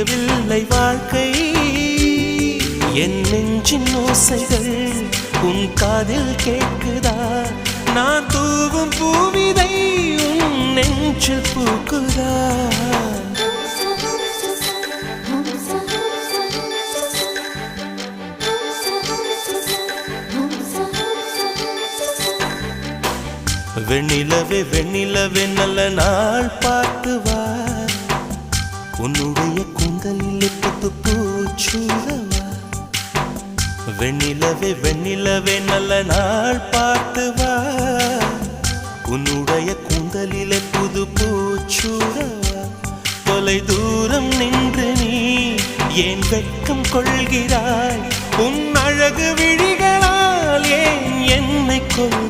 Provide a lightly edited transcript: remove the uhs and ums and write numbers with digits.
புரியவில்லை வாழ்க்கை என் நெஞ்சின் ஓசைகள் உன் காதில் கேட்குதா நான் தூவும் பூவிதை உன் நெஞ்சில் பூக்குதா வெண்ணிலவே வெண்ணிலவே நல்ல நாள் பார்த்து வா உன்னுடைய கூந்தலில் புத்து பூச்சூடவா வெண்ணிலவே வெண்ணிலவே நல்ல நாள் பார்த்து வா உன்னுடைய கூந்தலில் புது பூச்சூடவா தொலை தூரம் நின்று நீ ஏன் வெட்கம் கொள்கிறாய் உன் அழகு விழிகளால் ஏன் என்னை கொள்